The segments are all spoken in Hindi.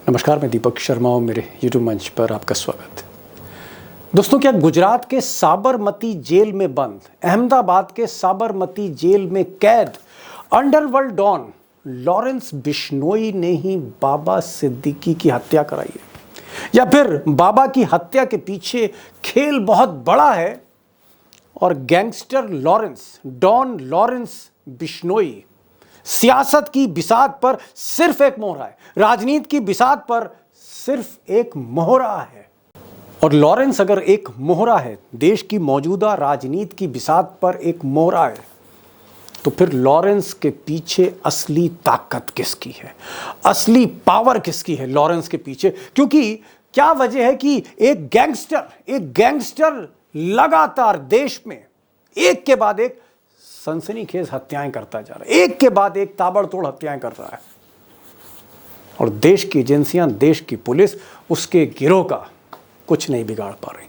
नमस्कार, मैं दीपक शर्मा और मेरे YouTube मंच पर आपका स्वागत है। दोस्तों, क्या गुजरात के साबरमती जेल में बंद, अहमदाबाद के साबरमती जेल में कैद अंडरवर्ल्ड डॉन लॉरेंस बिश्नोई ने ही बाबा सिद्दीकी की हत्या कराई है? या फिर बाबा की हत्या के पीछे खेल बहुत बड़ा है और गैंगस्टर लॉरेंस, डॉन लॉरेंस बिश्नोई सियासत की बिसात पर सिर्फ एक मोहरा है, राजनीति की बिसात पर सिर्फ एक मोहरा है। और लॉरेंस अगर एक मोहरा है, देश की मौजूदा राजनीति की बिसात पर एक मोहरा है, तो फिर लॉरेंस के पीछे असली ताकत किसकी है, असली पावर किसकी है लॉरेंस के पीछे? क्योंकि क्या वजह है कि एक गैंगस्टर लगातार देश में एक के बाद एक सनसनीखेज हत्याएं करता जा रहा है, एक के बाद एक ताबड़तोड़ हत्याएं कर रहा है। और देश की एजेंसियां, देश की पुलिस उसके गिरोह का कुछ नहीं बिगाड़ पा रही।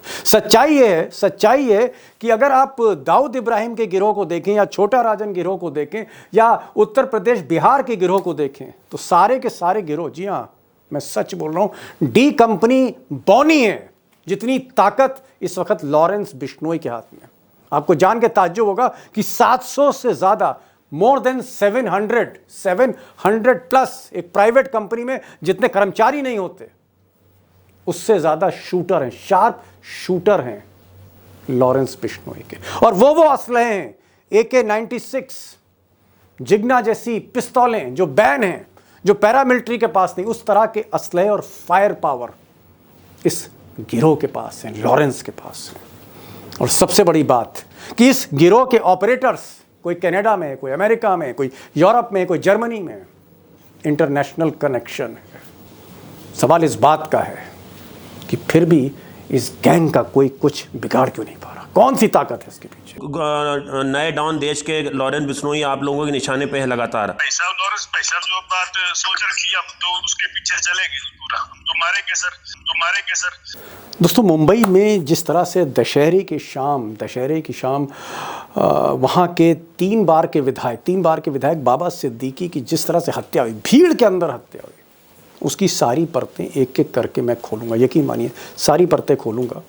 सच्चाई है कि अगर आप दाऊद इब्राहिम के गिरोह को देखें या छोटा राजन गिरोह को देखें या उत्तर प्रदेश बिहार के गिरोह को देखें, तो सारे के सारे गिरोह, जी हाँ मैं सच बोल रहा हूं, डी कंपनी बौनी है जितनी ताकत इस वक्त लॉरेंस बिश्नोई के हाथ में। आपको जान के ताज्जुब होगा कि 700 से ज्यादा, मोर देन 700 प्लस एक प्राइवेट कंपनी में जितने कर्मचारी नहीं होते, उससे ज्यादा शूटर हैं, शार्प शूटर हैं लॉरेंस बिश्नोई के। और वो असलहे हैं, AK-96 जिग्ना जैसी पिस्तौलें जो बैन हैं, जो पैरामिलिट्री के पास नहीं, उस तरह के असलहे और फायर पावर इस गिरोह के पास है, लॉरेंस के पास है। और सबसे बड़ी बात कि इस गिरोह के ऑपरेटर्स, कोई कनाडा में, कोई अमेरिका में, कोई यूरोप में, कोई जर्मनी में, इंटरनेशनल कनेक्शन है। सवाल इस बात का है कि फिर भी इस गैंग का कोई कुछ बिगाड़ क्यों नहीं पा रहा? कौन सी ताकत है इसके पीछे? नए डॉन देश के लॉरेंस बिश्नोई आप लोगों के निशाने पे है लगातार। पैसा लॉरेंस, पैसा जो बात सोच रखी अब तो उसके पीछे चलेगी पूरा। तुम्हारे के सर दोस्तों, मुंबई में जिस तरह से दशहरे की शाम वहाँ के 3 बार के विधायक बाबा सिद्दीकी की जिस तरह से हत्या हुई, भीड़ के अंदर हत्या हुई, उसकी सारी परतें एक एक करके मैं खोलूँगा। यकीन मानिए, सारी परतें खोलूँगा।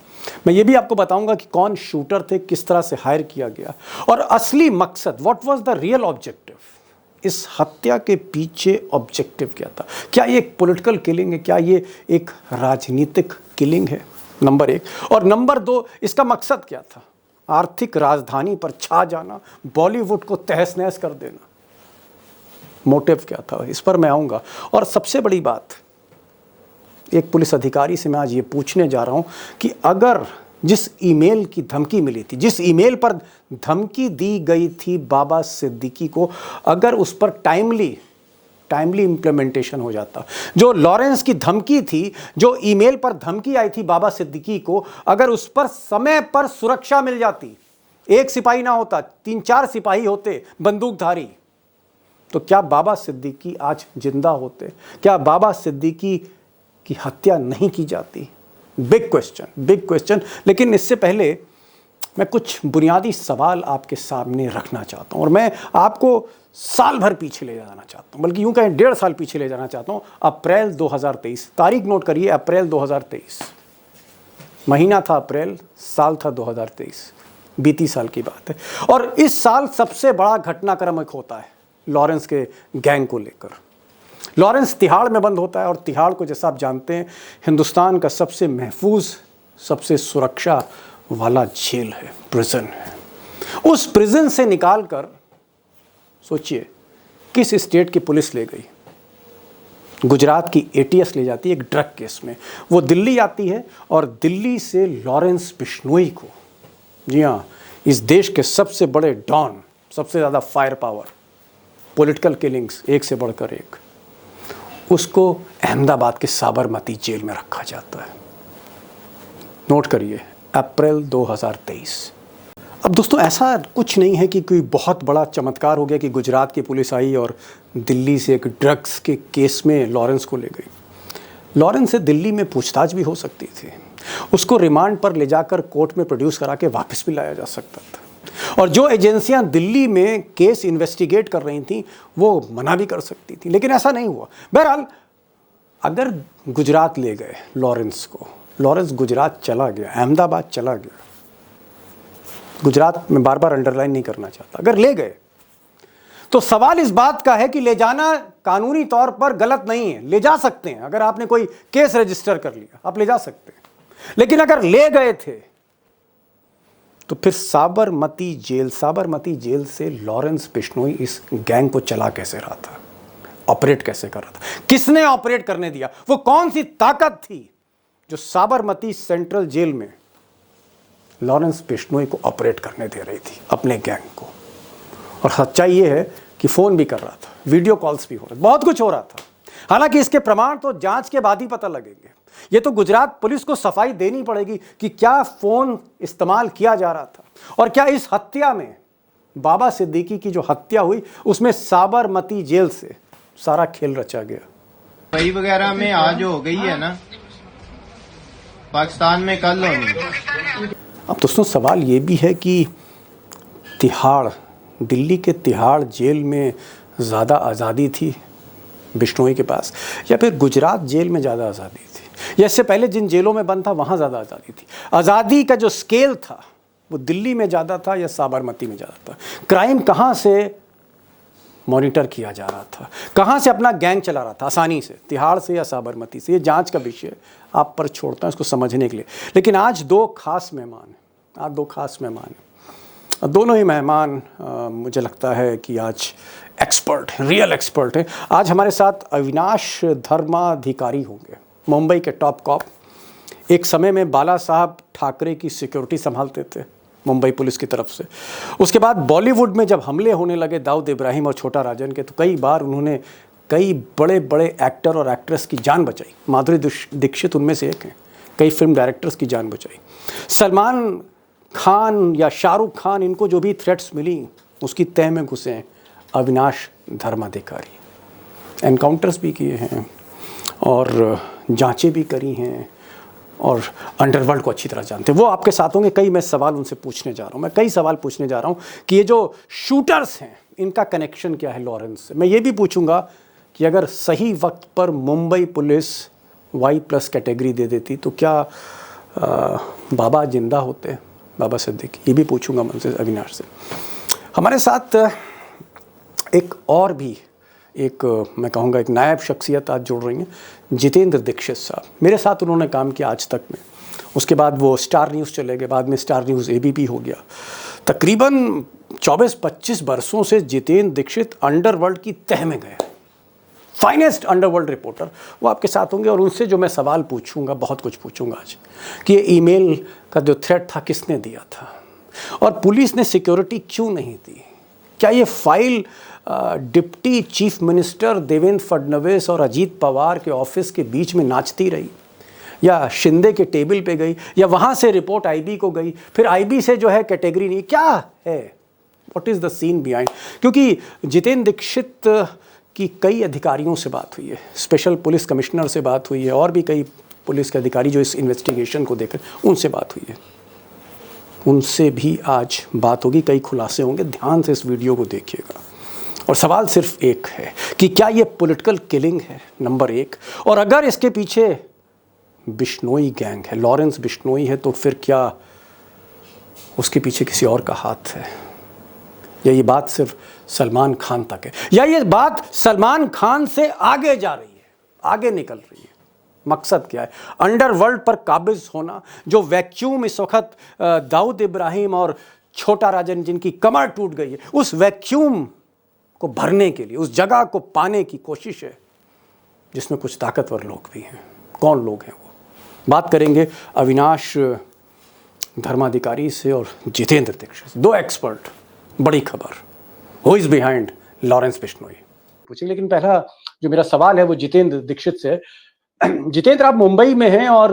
मैं ये भी आपको बताऊंगा कि कौन शूटर थे, किस तरह से हायर किया गया, और असली मकसद, what was the real objective, इस हत्या के पीछे ऑब्जेक्टिव क्या था? क्या ये एक पॉलिटिकल किलिंग है? क्या ये एक राजनीतिक किलिंग है? नंबर 1। और नंबर 2, इसका मकसद क्या था? आर्थिक राजधानी पर छा जाना, बॉलीवुड को तहस नहस कर देना। मोटिव क्या था, इस पर मैं आऊँगा। और सबसे बड़ी बात, एक पुलिस अधिकारी से मैं आज ये पूछने जा रहा हूं कि अगर जिस ईमेल की धमकी मिली थी, जिस ईमेल पर धमकी दी गई थी बाबा सिद्दीकी को, अगर उस पर टाइमली इंप्लीमेंटेशन हो जाता, जो लॉरेंस की धमकी थी, जो ईमेल पर धमकी आई थी बाबा सिद्दीकी को, अगर उस पर समय पर सुरक्षा मिल जाती, एक सिपाही ना होता, 3-4 सिपाही होते बंदूकधारी, तो क्या बाबा सिद्दीकी आज जिंदा होते? क्या बाबा सिद्दीकी की हत्या नहीं की जाती? Big question. लेकिन इससे पहले मैं कुछ बुनियादी सवाल आपके सामने रखना चाहता हूं, और मैं आपको साल भर पीछे ले जाना चाहता हूं, बल्कि यूं कहें 1.5 साल पीछे ले जाना चाहता हूं। अप्रैल 2023, तारीख नोट करिए, अप्रैल 2023, महीना था अप्रैल, साल था 2023, बीती साल की बात है। और इस साल सबसे बड़ा घटनाक्रम एक होता है लॉरेंस के गैंग को लेकर। लॉरेंस तिहाड़ में बंद होता है, और तिहाड़ को जैसा आप जानते हैं हिंदुस्तान का सबसे महफूज, सबसे सुरक्षा वाला जेल है, प्रिजन है। उस प्रिजन से निकालकर सोचिए किस स्टेट की पुलिस ले गई? गुजरात की ATS ले जाती है एक ड्रग केस में। वो दिल्ली आती है और दिल्ली से लॉरेंस बिश्नोई को, जी हाँ, इस देश के सबसे बड़े डॉन, सबसे ज़्यादा फायर पावर, पॉलिटिकल किलिंग्स एक से बढ़कर एक, उसको अहमदाबाद के साबरमती जेल में रखा जाता है। नोट करिए, अप्रैल 2023। अब दोस्तों, ऐसा कुछ नहीं है कि कोई बहुत बड़ा चमत्कार हो गया कि गुजरात की पुलिस आई और दिल्ली से एक ड्रग्स के केस में लॉरेंस को ले गई। लॉरेंस से दिल्ली में पूछताछ भी हो सकती थी, उसको रिमांड पर ले जाकर कोर्ट में प्रोड्यूस करा के वापस भी लाया जा सकता था, और जो एजेंसियां दिल्ली में केस इन्वेस्टिगेट कर रही थी वो मना भी कर सकती थी, लेकिन ऐसा नहीं हुआ। बहरहाल अगर गुजरात ले गए लॉरेंस को, लॉरेंस गुजरात चला गया, अहमदाबाद चला गया, गुजरात में बार बार अंडरलाइन नहीं करना चाहता, अगर ले गए तो सवाल इस बात का है कि ले जाना कानूनी तौर पर गलत नहीं है, ले जा सकते हैं। अगर आपने कोई केस रजिस्टर कर लिया आप ले जा सकते हैं, लेकिन अगर ले गए थे तो फिर साबरमती जेल से लॉरेंस बिश्नोई इस गैंग को चला कैसे रहा था, ऑपरेट कैसे कर रहा था, किसने ऑपरेट करने दिया, वो कौन सी ताकत थी जो साबरमती सेंट्रल जेल में लॉरेंस बिश्नोई को ऑपरेट करने दे रही थी अपने गैंग को। और सच्चाई ये है कि फोन भी कर रहा था, वीडियो कॉल्स भी हो रहे, बहुत कुछ हो रहा था। हालांकि इसके प्रमाण तो जांच के बाद ही पता लगेंगे। ये तो गुजरात पुलिस को सफाई देनी पड़ेगी कि क्या फोन इस्तेमाल किया जा रहा था, और क्या इस हत्या में, बाबा सिद्दीकी की जो हत्या हुई उसमें साबरमती जेल से सारा खेल रचा गया। दुबई वगैरह में आज हो गई है ना, पाकिस्तान में कल होनी। अब दोस्तों सवाल ये भी है कि तिहाड़, दिल्ली के तिहाड़ जेल में ज़्यादा आज़ादी थी बिश्नोई के पास, या फिर गुजरात जेल में ज़्यादा आज़ादी थी, या इससे पहले जिन जेलों में बंद था वहाँ ज़्यादा आज़ादी थी। आज़ादी का जो स्केल था वो दिल्ली में ज़्यादा था या साबरमती में ज़्यादा था। क्राइम कहाँ से मॉनिटर किया जा रहा था, कहाँ से अपना गैंग चला रहा था आसानी से, तिहाड़ से या साबरमती से, ये जांच का विषय आप पर छोड़ता हूँ इसको समझने के लिए। लेकिन आज दो खास मेहमान हैं, दोनों ही मेहमान मुझे लगता है कि आज एक्सपर्ट हैं, रियल एक्सपर्ट हैं। आज हमारे साथ अविनाश धर्माधिकारी होंगे, मुंबई के टॉप कॉप, एक समय में बाला साहब ठाकरे की सिक्योरिटी संभालते थे मुंबई पुलिस की तरफ से। उसके बाद बॉलीवुड में जब हमले होने लगे दाऊद इब्राहिम और छोटा राजन के, तो कई बार उन्होंने कई बड़े बड़े एक्टर और एक्ट्रेस की जान बचाई। माधुरी दीक्षित उनमें से एक हैं, कई फिल्म डायरेक्टर्स की जान बचाई। सलमान खान या शाहरुख खान, इनको जो भी थ्रेट्स मिली उसकी तह में घुसे हैं अविनाश धर्माधिकारी। एनकाउंटर्स भी किए हैं और जांचें भी करी हैं और अंडरवर्ल्ड को अच्छी तरह जानते हैं। वो आपके साथ होंगे। कई मैं सवाल उनसे पूछने जा रहा हूँ, मैं कई सवाल पूछने जा रहा हूँ कि ये जो शूटर्स हैं इनका कनेक्शन क्या है लॉरेंस से। मैं ये भी पूछूंगा कि अगर सही वक्त पर मुंबई पुलिस Y+ कैटेगरी दे देती तो क्या बाबा जिंदा होते, बाबा सिद्दीकी, ये भी पूछूंगा मैं उनसे, अविनाश से। हमारे साथ एक और भी मैं कहूँगा एक नायब शख्सियत आज जुड़ रही हैं, जितेंद्र दीक्षित साहब। मेरे साथ उन्होंने काम किया आज तक में, उसके बाद वो स्टार न्यूज़ चले गए, बाद में स्टार न्यूज़ ABP हो गया। तकरीबन 24-25 बरसों से जितेंद्र दीक्षित अंडरवर्ल्ड की तह में गए, फाइनेस्ट अंडरवर्ल्ड रिपोर्टर। वो आपके साथ होंगे और उनसे जो मैं सवाल पूछूंगा, बहुत कुछ पूछूंगा आज, कि ये ईमेल का जो थ्रेट था किसने दिया था, और पुलिस ने सिक्योरिटी क्यों नहीं दी। क्या ये file deputy chief minister Devendra Fadnavis और अजीत पवार के ऑफिस के बीच में नाचती रही, या शिंदे के टेबल पे गई, या वहाँ से रिपोर्ट IB को गई, फिर IB से जो है कैटेगरी नहीं, क्या है, what is the scene behind. क्योंकि जितेंद्र दीक्षित की कई अधिकारियों से बात हुई है, स्पेशल पुलिस कमिश्नर से बात हुई है, और भी कई पुलिस के अधिकारी जो इस इन्वेस्टिगेशन को देख रहे हैं उनसे बात हुई है, उनसे भी आज बात होगी, कई खुलासे होंगे। ध्यान से इस वीडियो को देखिएगा। और सवाल सिर्फ एक है कि क्या ये पॉलिटिकल किलिंग है, नंबर 1, और अगर इसके पीछे बिश्नोई गैंग है, लॉरेंस बिश्नोई है, तो फिर क्या उसके पीछे किसी और का हाथ है, या ये बात सिर्फ सलमान खान तक है, या ये बात सलमान खान से आगे जा रही है, आगे निकल रही है। मकसद क्या है, अंडरवर्ल्ड पर काबिज होना, जो वैक्यूम इस वक्त दाऊद इब्राहिम और छोटा राजन जिनकी कमर टूट गई है, उस वैक्यूम को भरने के लिए, उस जगह को पाने की कोशिश है, जिसमें कुछ ताकतवर लोग भी हैं। कौन लोग हैं वो, बात करेंगे अविनाश धर्माधिकारी से और जितेंद्र दीक्षित, दो एक्सपर्ट। बड़ी खबर, who is behind Lawrence Bishnoi पूछेंगे। लेकिन पहला जो मेरा सवाल है वो जितेंद्र दीक्षित से। जितेंद्र, आप मुंबई में हैं और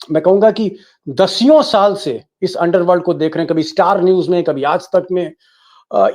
मैं कहूंगा कि दसियों साल से इस अंडरवर्ल्ड को देख रहे हैं, कभी स्टार न्यूज में, कभी आज तक में।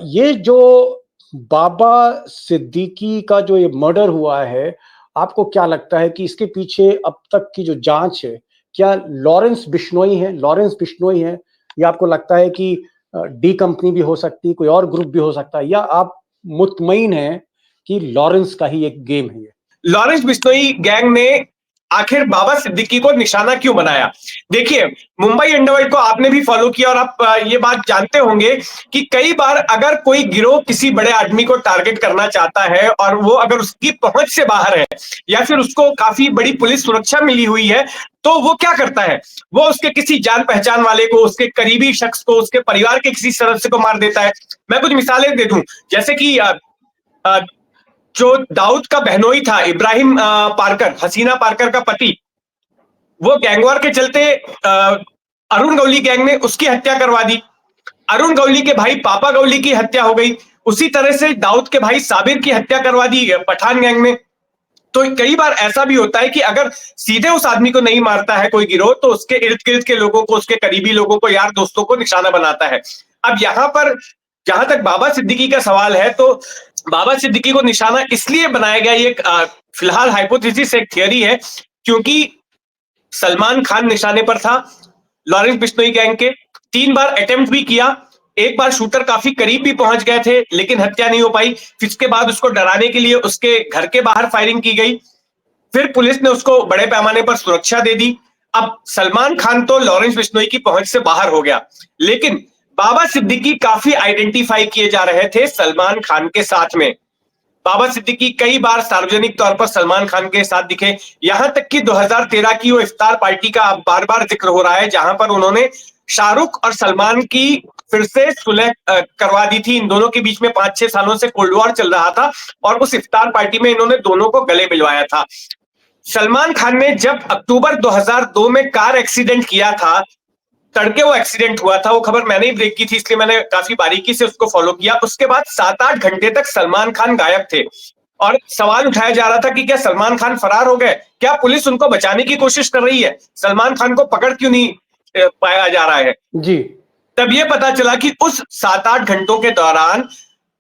ये जो बाबा सिद्दीकी का जो ये मर्डर हुआ है, आपको क्या लगता है कि इसके पीछे अब तक की जो जांच है, क्या लॉरेंस बिश्नोई है, या आपको लगता है कि डी कंपनी भी हो सकती है, कोई और ग्रुप भी हो सकता है, या आप मुतमईन हैं कि लॉरेंस का ही एक गेम है ये? लॉरेंस बिश्नोई गैंग ने आखिर बाबा सिद्दीकी को निशाना क्यों बनाया? देखिए, मुंबई अंडरवर्ल्ड को आपने भी फॉलो किया और आप ये बात जानते होंगे कि कई बार अगर कोई गिरोह किसी बड़े आदमी को टारगेट करना चाहता है और वो अगर उसकी पहुंच से बाहर है या फिर उसको काफी बड़ी पुलिस सुरक्षा मिली हुई है, तो वो क्या करता है, वो उसके किसी जान पहचान वाले को, उसके करीबी शख्स को, उसके परिवार के किसी सदस्य को मार देता है। मैं कुछ मिसालें दे दूं, जैसे कि जो दाऊद का बहनोई था, इब्राहिम पारकर, हसीना पारकर का पति, वो गैंगवार के चलते अरुण गौली गैंग ने उसकी हत्या करवा दी। अरुण गौली के भाई पापा गौली की हत्या हो गई। उसी तरह से दाऊद के भाई साबिर की हत्या करवा दी पठान गैंग ने। तो कई बार ऐसा भी होता है कि अगर सीधे उस आदमी को नहीं मारता है कोई गिरोह, तो उसके इर्द गिर्द के लोगों को, उसके करीबी लोगों को, यार दोस्तों को निशाना बनाता है। अब यहां पर जहां तक बाबा सिद्दीकी का सवाल है, तो बाबा सिद्दीकी को निशाना इसलिए बनाया गया, ये फिलहाल हाइपोथेसिस, एक थियरी है, क्योंकि सलमान खान निशाने पर था लॉरेंस बिश्नोई गैंग के। 3 बार अटेम्प्ट भी किया, एक बार शूटर काफी करीब भी पहुंच गए थे लेकिन हत्या नहीं हो पाई। फिर इसके बाद उसको डराने के लिए उसके घर के बाहर फायरिंग की गई, फिर पुलिस ने उसको बड़े पैमाने पर सुरक्षा दे दी। अब सलमान खान तो लॉरेंस बिश्नोई की पहुंच से बाहर हो गया, लेकिन बाबा सिद्दीकी काफी आइडेंटिफाई किए जा रहे थे सलमान खान के साथ में। बाबा सिद्दीकी कई बार सार्वजनिक तौर पर सलमान खान के साथ दिखे, यहां तक कि 2013 की वो इफ्तार पार्टी का अब बार बार जिक्र हो रहा है, जहां पर उन्होंने शाहरुख और सलमान की फिर से सुलह करवा दी थी। इन दोनों के बीच में 5-6 सालों से कोल्ड वॉर चल रहा था और उस इफ्तार पार्टी में इन्होंने दोनों को गले मिलवाया था। सलमान खान ने जब अक्टूबर 2002 में कार एक्सीडेंट किया था, तड़के वो एक्सीडेंट हुआ था, वो खबर मैंने ही ब्रेक की थी, इसलिए मैंने काफी बारीकी से उसको फॉलो किया। उसके बाद 7-8 घंटे तक सलमान खान गायब थे और सवाल उठाया जा रहा था कि क्या सलमान खान फरार हो गए, क्या पुलिस उनको बचाने की कोशिश कर रही है, सलमान खान को पकड़ क्यों नहीं पाया जा रहा है जी। तब ये पता चला कि उस 7-8 घंटों के दौरान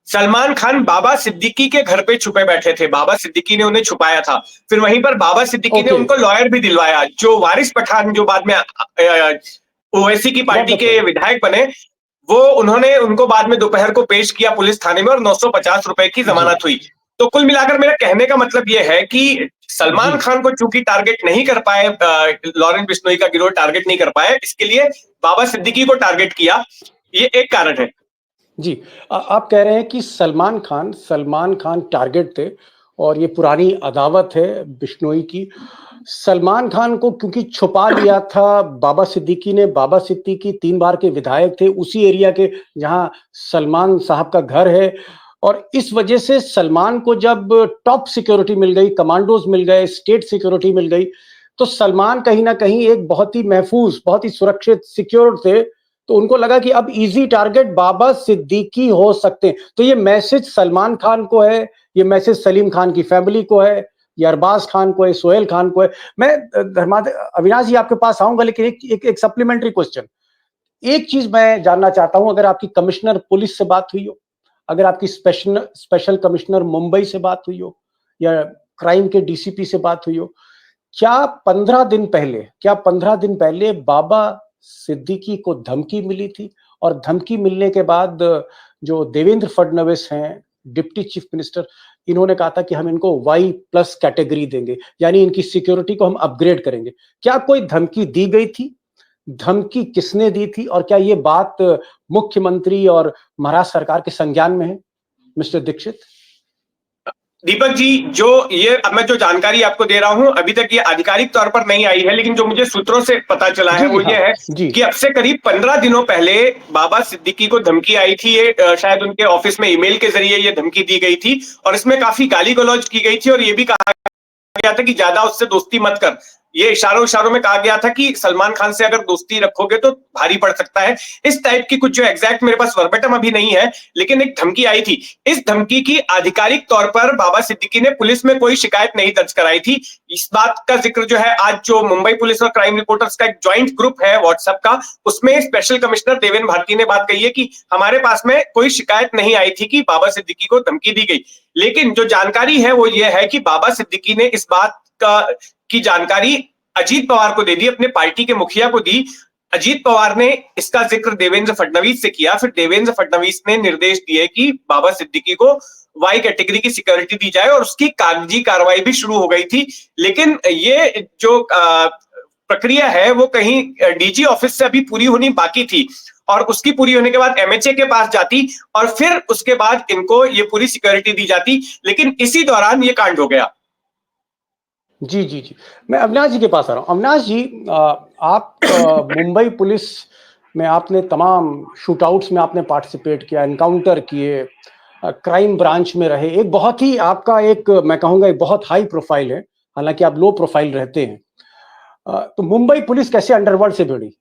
सलमान खान बाबा सिद्दीकी के घर पे छुपे बैठे थे। बाबा सिद्दीकी ने उन्हें छुपाया था। फिर वहीं पर बाबा सिद्दीकी ने उनको लॉयर भी दिलवाया। जो वारिस पठान, जो बाद में ओवैसी की पार्टी के विधायक बने, वो उन्होंने उनको बाद में दोपहर को पेश किया पुलिस थाने में और 950 रुपए की जमानत हुई। तो कुल मिलाकर मेरा कहने का मतलब यह है कि सलमान खान को चूंकि टारगेट नहीं कर पाए, लॉरेंस बिश्नोई का गिरोह टारगेट नहीं कर पाए, इसके लिए बाबा सिद्दीकी को टारगेट किया, ये एक कारण है। जी, आप कह रहे हैं कि सलमान खान टारगेट थे और ये पुरानी अदावत है बिश्नोई की। सलमान खान को क्योंकि छुपा लिया था बाबा सिद्दीकी ने, बाबा सिद्दीकी 3 बार के विधायक थे उसी एरिया के जहां सलमान साहब का घर है, और इस वजह से सलमान को जब टॉप सिक्योरिटी मिल गई, कमांडोज मिल गए, स्टेट सिक्योरिटी मिल गई, तो सलमान कहीं ना कहीं एक बहुत ही महफूज, बहुत ही सुरक्षित, सिक्योर थे। तो उनको लगा कि अब इजी टारगेट बाबा सिद्दीकी हो सकते हैं। तो ये मैसेज सलमान खान को है, ये मैसेज सलीम खान की फैमिली को है, ये अरबाज खान को है, सोहेल खान को है। मैं अविनाश जी आपके पास आऊंगा, लेकिन एक सप्लीमेंट्री क्वेश्चन, एक चीज मैं जानना चाहता हूं, अगर आपकी कमिश्नर पुलिस से बात हुई हो, अगर आपकी स्पेशल कमिश्नर मुंबई से बात हुई हो, या क्राइम के डीसीपी से बात हुई हो, क्या 15 दिन पहले बाबा सिद्दीकी को धमकी मिली थी? और धमकी मिलने के बाद जो देवेंद्र फडणवीस हैं, डिप्टी चीफ मिनिस्टर, इन्होंने कहा था कि हम इनको Y+ कैटेगरी देंगे, यानी इनकी सिक्योरिटी को हम अपग्रेड करेंगे। क्या कोई धमकी दी गई थी? धमकी किसने दी थी? और क्या ये बात मुख्यमंत्री और महाराष्ट्र सरकार के संज्ञान में है, मिस्टर दीक्षित? दीपक जी, जो ये अब मैं जो जानकारी आपको दे रहा हूं, अभी तक ये आधिकारिक तौर पर नहीं आई है, लेकिन जो मुझे सूत्रों से पता चला है वो ये है कि अब से करीब 15 दिनों पहले बाबा सिद्दीकी को धमकी आई थी। ये शायद उनके ऑफिस में ईमेल के जरिए ये धमकी दी गई थी और इसमें काफी गाली गलौज की गई थी और ये भी कहा गया था कि ज्यादा उससे दोस्ती मत कर। ये इशारों में कहा गया था कि सलमान खान से अगर दोस्ती रखोगे तो भारी पड़ सकता है। इस टाइप की कुछ, जो एग्जैक्ट मेरे पास वर्बेटम अभी नहीं है, लेकिन एक धमकी आई थी। इस धमकी की आधिकारिक तौर पर बाबा सिद्दीकी ने पुलिस में कोई शिकायत नहीं दर्ज कराई थी। इस बात का जिक्र जो है, आज जो मुंबई पुलिस और क्राइम रिपोर्टर्स का एक ज्वाइंट ग्रुप है व्हाट्सएप का, उसमें स्पेशल कमिश्नर देवेन भारती ने बात कही है कि हमारे पास में कोई शिकायत नहीं आई थी कि बाबा सिद्दीकी को धमकी दी गई। लेकिन जो जानकारी है वो ये है कि बाबा सिद्दीकी ने इस बात की जानकारी अजीत पवार को दे दी, अपने पार्टी के मुखिया को दी, अजीत पवार ने इसका जिक्र देवेंद्र फडणवीस से किया, फिर देवेंद्र फडणवीस ने निर्देश दिए कि बाबा सिद्दीकी को वाई कैटेगरी की सिक्योरिटी दी जाए और उसकी कागजी कार्रवाई भी शुरू हो गई थी। लेकिन ये जो प्रक्रिया है वो कहीं डीजी ऑफिस से अभी पूरी होनी बाकी थी और उसकी पूरी होने के बाद एमएचए के पास जाती और फिर उसके बाद इनको ये पूरी सिक्योरिटी दी जाती, लेकिन इसी दौरान ये कांड हो गया। जी जी जी, मैं अविनाश जी के पास आ रहा हूँ। अविनाश जी, आप मुंबई पुलिस में आपने तमाम शूटआउट्स में आपने पार्टिसिपेट किया, एनकाउंटर किए, क्राइम ब्रांच में रहे, एक बहुत ही आपका एक मैं कहूँगा एक बहुत हाई प्रोफाइल है, हालांकि आप लो प्रोफाइल रहते हैं। तो मुंबई पुलिस कैसे अंडरवर्ल्ड से भिड़ी?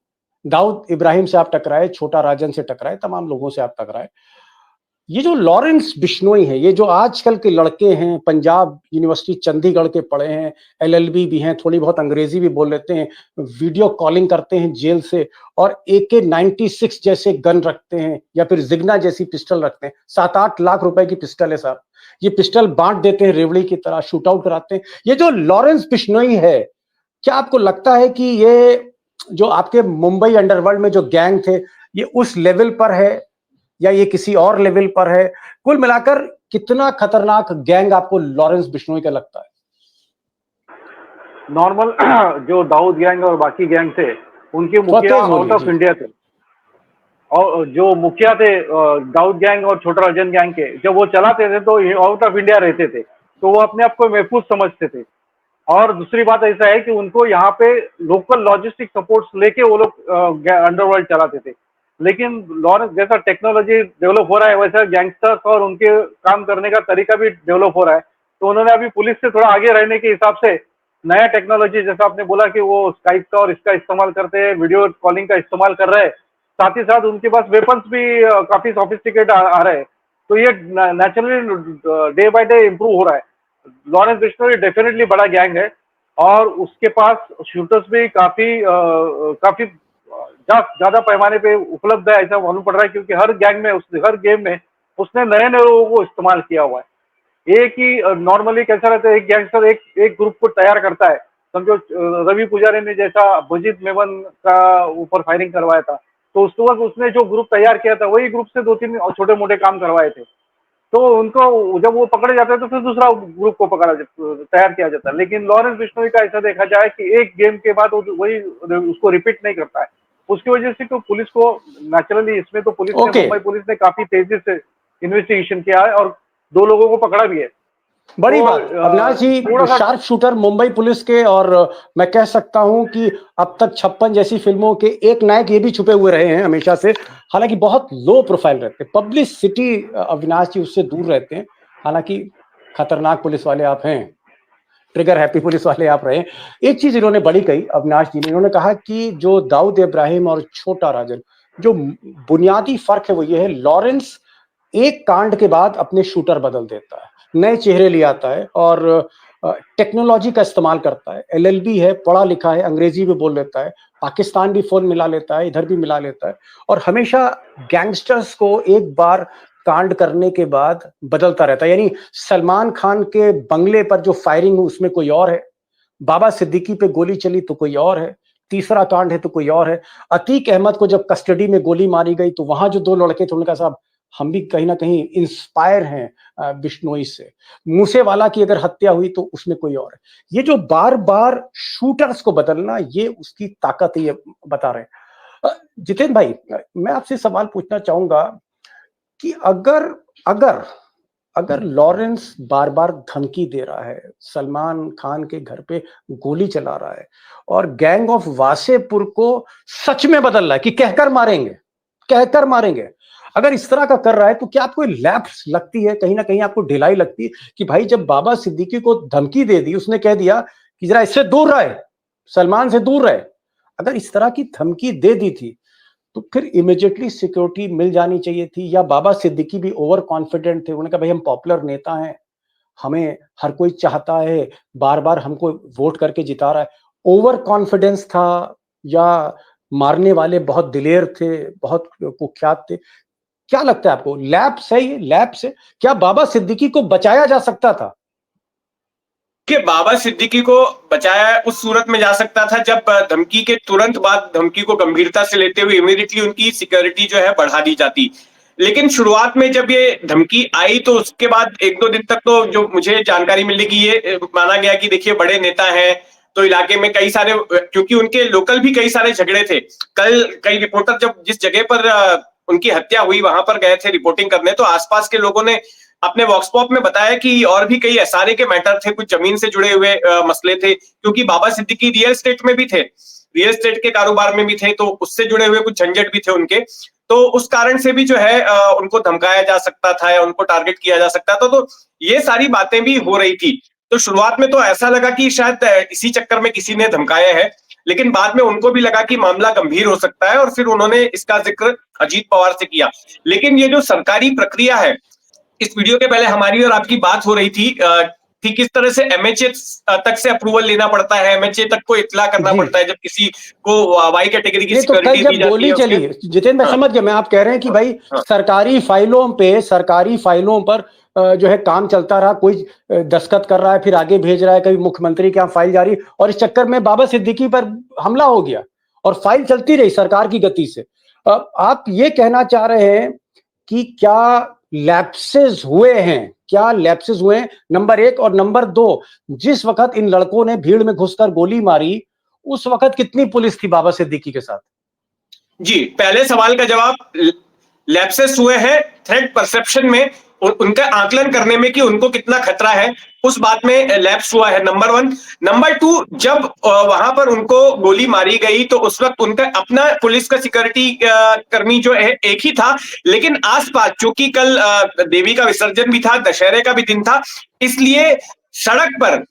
दाऊद इब्राहिम से आप टकराए, छोटा राजन से टकराए, तमाम लोगों से आप टकराए। ये जो लॉरेंस बिश्नोई है, ये जो आजकल के लड़के हैं, पंजाब यूनिवर्सिटी चंडीगढ़ के पढ़े हैं, एलएलबी भी हैं, थोड़ी बहुत अंग्रेजी भी बोल लेते हैं, वीडियो कॉलिंग करते हैं जेल से और AK-96 जैसे गन रखते हैं या फिर जिग्ना जैसी पिस्टल रखते हैं। 7-8 लाख रुपए की पिस्टल है साहब, ये पिस्टल बांट देते हैं रेवड़ी की तरह, शूट आउट कराते हैं। ये जो लॉरेंस बिश्नोई है, क्या आपको लगता है कि ये जो आपके मुंबई अंडरवर्ल्ड में जो गैंग थे, ये उस लेवल पर है या ये किसी और लेवल पर है? कुल मिलाकर कितना खतरनाक गैंग आपको लॉरेंस बिश्नोई का लगता है? नॉर्मल जो दाऊद गैंग और बाकी गैंग थे, उनके मुखिया आउट ऑफ इंडिया थे, और जो मुखिया थे दाऊद गैंग और छोटा राजन गैंग के, जब वो चलाते थे तो आउट ऑफ इंडिया रहते थे, तो वो अपने आप को महफूज समझते थे। और दूसरी बात ऐसा है कि उनको यहाँ पे लोकल लॉजिस्टिक सपोर्ट्स लेके वो लोग अंडरवर्ल्ड चलाते थे। लेकिन लॉरेंस जैसा टेक्नोलॉजी डेवलप हो रहा है, वैसा गैंगस्टर्स और उनके काम करने का तरीका भी डेवलप हो रहा है, तो उन्होंने अभी पुलिस से थोड़ा आगे रहने के हिसाब से नया टेक्नोलॉजी, जैसा आपने बोला कि वो स्काइप का और इसका इस्तेमाल करते हैं, वीडियो कॉलिंग का इस्तेमाल कर रहे हैं, साथ ही साथ उनके पास वेपन्स भी काफी सोफिस्टिकेट आ रहे हैं। तो ये naturally day by day improve हो रहा है। लॉरेंस बिश्नोई डेफिनेटली बड़ा गैंग है और उसके पास शूटर्स भी काफी ज्यादा पैमाने पे उपलब्ध है, ऐसा मालूम पड़ रहा है, क्योंकि हर गैंग में हर गेम में उसने नए नए लोगों को इस्तेमाल किया हुआ है। एक ही नॉर्मली कैसा रहता है, एक गैंगस्टर एक ग्रुप को तैयार करता है, समझो रवि पुजारी ने जैसा अभिजीत मेमन का ऊपर फायरिंग करवाया था, तो उस वक्त उसने जो ग्रुप तैयार किया था वही ग्रुप से 2-3 छोटे मोटे काम करवाए थे। तो उनको जब वो पकड़े जाते हैं तो फिर दूसरा ग्रुप को तैयार किया जाता है। लेकिन लॉरेंस बिश्नोई का ऐसा देखा जाए कि एक गेम के बाद वही उसको रिपीट नहीं करता है, उसकी वजह से तो पुलिस को नेचुरली इसमें तो पुलिस ने मुंबई पुलिस ने काफी तेजी से इन्वेस्टिगेशन किया है और 2 लोगों को पकड़ा भी है। बड़ी तो, बात अविनाश जी, शार्प शूटर मुंबई पुलिस के, और मैं कह सकता हूं कि अब तक 56 जैसी फिल्मों के एक नायक ये भी छुपे हुए रहे हैं हमेशा से, हालांकि बहुत लो प्रोफाइल रहते हैं, पब्लिसिटी अविनाश जी उससे दूर रहते हैं। हालांकि खतरनाक पुलिस वाले आप हैं, ट्रिगर हैप्पी पुलिस वाले आप रहे। एक चीज इन्होंने बड़ी कही अविनाश जी ने, इन्होंने कहा कि जो दाऊद इब्राहिम और छोटा राजन, जो बुनियादी फर्क है वो ये है, लॉरेंस एक कांड के बाद अपने शूटर बदल देता है, नए चेहरे ले आता है और टेक्नोलॉजी का इस्तेमाल करता है। LLB है, पढ़ा लिखा है, अंग्रेजी भी बोल लेता है, पाकिस्तान भी फोन मिला लेता है, इधर भी मिला लेता है, और हमेशा गैंगस्टर्स को एक बार कांड करने के बाद बदलता रहता है। यानी सलमान खान के बंगले पर जो फायरिंग हुई उसमें कोई और है, बाबा सिद्दीकी पे गोली चली तो कोई और है, तीसरा कांड है तो कोई और है, अतीक अहमद को जब कस्टडी में गोली मारी गई तो वहां जो 2 लड़के थे उन्होंने कहा साहब हम भी कहीं ना कहीं इंस्पायर हैं बिश्नोई से, मूसेवाला की अगर हत्या हुई तो उसमें कोई और है। ये जो बार बार शूटर्स को बदलना, ये उसकी ताकत है, ये बता रहे हैं। जितेंद्र भाई, मैं आपसे सवाल पूछना चाहूंगा कि अगर लॉरेंस बार बार धमकी दे रहा है, सलमान खान के घर पे गोली चला रहा है और गैंग ऑफ वासेपुर को सच में बदल रहा है कि कहकर मारेंगे, अगर इस तरह का कर रहा है तो क्या आपको लैप्स लगती है, कहीं ना कहीं आपको ढिलाई लगती है कि भाई जब बाबा सिद्दीकी को धमकी दे दी, उसने कह दिया कि जरा इससे दूर रहे, सलमान से दूर रहे, अगर इस तरह की धमकी दे दी थी तो फिर इमीडिएटली सिक्योरिटी मिल जानी चाहिए थी, या बाबा सिद्दीकी भी ओवर कॉन्फिडेंट थे, उन्होंने कहा भाई हम पॉपुलर नेता हैं, हमें हर कोई चाहता है, बार बार हमको वोट करके जिता रहा है, ओवर कॉन्फिडेंस था या मारने वाले बहुत दिलेर थे, बहुत कुख्यात थे? क्या लगता है आपको, लैप्स है ये, लैप्स है? क्या बाबा सिद्दीकी को बचाया जा सकता था? कि बाबा सिद्दीकी को बचाया उस सूरत में जा सकता था जब धमकी के तुरंत बाद धमकी को गंभीरता से लेते हुए इमीडिएटली उनकी सिक्योरिटी जो है बढ़ा दी जाती। लेकिन शुरुआत में जब ये धमकी आई तो उसके बाद 1-2 दिन तक तो जो मुझे जानकारी मिली कि ये माना गया कि देखिए बड़े नेता हैं तो इलाके में कई सारे, क्योंकि उनके लोकल भी कई सारे झगड़े थे। कल कई रिपोर्टर जब जिस जगह पर उनकी हत्या हुई वहां पर गए थे रिपोर्टिंग करने, तो आसपास के लोगों ने अपने वॉक्स पॉप में बताया कि और भी कई एसआरए के मैटर थे, कुछ जमीन से जुड़े हुए मसले थे, क्योंकि बाबा सिद्दीकी रियल एस्टेट में भी थे, रियल एस्टेट के कारोबार में भी थे, तो उससे जुड़े हुए कुछ झंझट भी थे उनके। तो उस कारण से भी जो है उनको धमकाया जा सकता था या उनको टारगेट किया जा सकता था। तो ये सारी बातें भी हो रही थी। तो शुरुआत में तो ऐसा लगा कि शायद इसी चक्कर में किसी ने धमकाया है, लेकिन बाद में उनको भी लगा कि मामला गंभीर हो सकता है और फिर उन्होंने इसका जिक्र अजीत पवार से किया। लेकिन ये जो सरकारी प्रक्रिया है, इस वीडियो के पहले हमारी और आपकी बात हो रही थी कि किस तरह से एमएचए तक से अप्रूवल लेना पड़ता है, एमएचए तक को इतला करना पड़ता है जब किसी को वाई कैटेगरी की सिक्योरिटी दी जाती है। चली जितेंद्र, मैं समझ गया, मैं आप कह रहे हैं कि भाई सरकारी फाइलों पर जो है काम चलता रहा, कोई दस्तखत कर रहा है फिर आगे भेज रहा है, कभी मुख्यमंत्री के यहाँ फाइल जारी, और इस चक्कर में बाबा सिद्दीकी पर हमला हो गया और फाइल चलती रही सरकार की गति से। आप ये कहना चाह रहे हैं कि क्या लैप्सेस हुए हैं, नंबर 1, और नंबर 2, जिस वक्त इन लड़कों ने भीड़ में घुसकर गोली मारी उस वक्त कितनी पुलिस थी बाबा सिद्दीकी के साथ? जी, पहले सवाल का जवाब, लैप्सेस हुए हैं थ्रेट परसेप्शन में, उनका आकलन करने में कि उनको कितना खतरा है, उस बात में लैप्स हुआ है, नंबर 1। नंबर 2, जब वहां पर उनको गोली मारी गई तो उस वक्त उनका अपना पुलिस का सिक्योरिटी कर्मी जो है एक ही था, लेकिन आसपास, चूंकि कल देवी का विसर्जन भी था, दशहरे का भी दिन था, इसलिए सड़क पर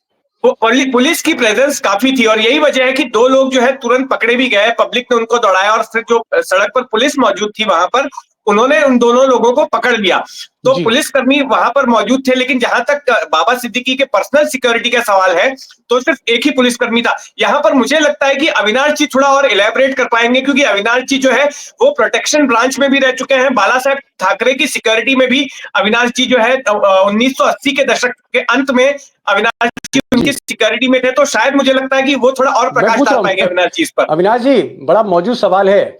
पुलिस की प्रेजेंस काफी थी। और यही वजह है कि 2 लोग जो है तुरंत पकड़े भी गए, पब्लिक ने उनको दौड़ाया और फिर जो सड़क पर पुलिस मौजूद थी वहां पर उन्होंने उन दोनों लोगों को पकड़ लिया। तो पुलिसकर्मी वहां पर मौजूद थे, लेकिन जहां तक बाबा सिद्दीकी के पर्सनल सिक्योरिटी का सवाल है तो सिर्फ एक ही पुलिसकर्मी था। यहां पर मुझे लगता है कि अविनाश जी थोड़ा और इलेबोरेट कर पाएंगे, क्योंकि अविनाश जी जो है वो प्रोटेक्शन ब्रांच में भी रह चुके हैं, बाला साहेब ठाकरे की सिक्योरिटी में भी अविनाश जी जो है 1980 के दशक के अंत में अविनाश जी उनकी सिक्योरिटी में थे, तो शायद मुझे लगता है कि वो थोड़ा और प्रकाश डाल पाएंगे अविनाश जी इस पर। अविनाश जी, बड़ा मौजूद सवाल है।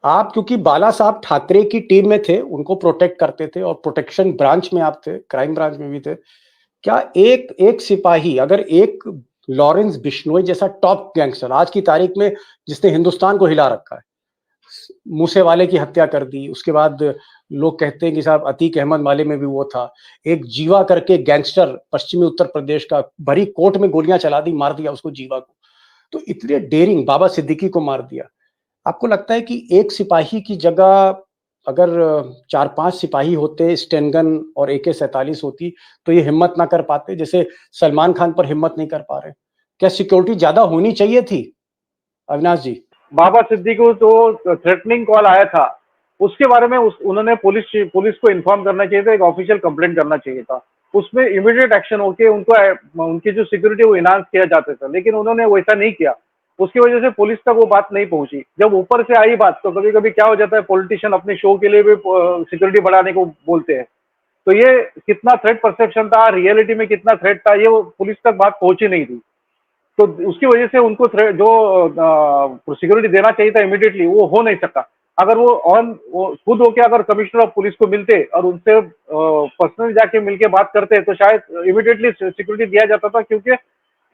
आप क्योंकि बाला साहब ठाकरे की टीम में थे, उनको प्रोटेक्ट करते थे और प्रोटेक्शन ब्रांच में आप थे, क्राइम ब्रांच में भी थे, क्या एक सिपाही, अगर एक लॉरेंस बिश्नोई जैसा टॉप गैंगस्टर आज की तारीख में जिसने हिंदुस्तान को हिला रखा है, मूसेवाले की हत्या कर दी, उसके बाद लोग कहते हैं कि साहब अतीक अहमद माले में भी वो था, एक जीवा करके गैंगस्टर पश्चिमी उत्तर प्रदेश का, भरी कोर्ट में गोलियां चला दी, मार दिया उसको, जीवा को। तो इतने डेयरिंग, बाबा सिद्दीकी को मार दिया। आपको लगता है कि एक सिपाही की जगह अगर 4-5 सिपाही होते, स्टेनगन और AK-47 होती, तो ये हिम्मत ना कर पाते, जैसे सलमान खान पर हिम्मत नहीं कर पा रहे? क्या सिक्योरिटी ज्यादा होनी चाहिए थी अविनाश जी? बाबा सिद्दीकी को तो थ्रेटनिंग कॉल आया था, उसके बारे में उन्होंने पुलिस को इन्फॉर्म करना चाहिए था, एक ऑफिशियल कंप्लेंट करना चाहिए था, उसमें इमीडिएट एक्शन होके उनकी जो सिक्योरिटी वो इनहांस किया जाता था, लेकिन उन्होंने वैसा नहीं किया। उसकी वजह से पुलिस तक वो बात नहीं पहुंची। जब ऊपर से आई बात, तो कभी कभी क्या हो जाता है, पॉलिटिशियन अपने शो के लिए भी सिक्योरिटी बढ़ाने को बोलते हैं, तो ये कितना थ्रेट परसेप्शन था, रियलिटी में कितना थ्रेट था, ये पुलिस तक बात पहुंची नहीं थी। तो उसकी वजह से उनको जो सिक्योरिटी देना चाहिए था इमीडिएटली, वो हो नहीं सका। अगर वो खुद होके अगर कमिश्नर ऑफ पुलिस को मिलते और उनसे पर्सनली जाके मिलके बात करते, तो शायद इमीडिएटली सिक्योरिटी दिया जाता था, क्योंकि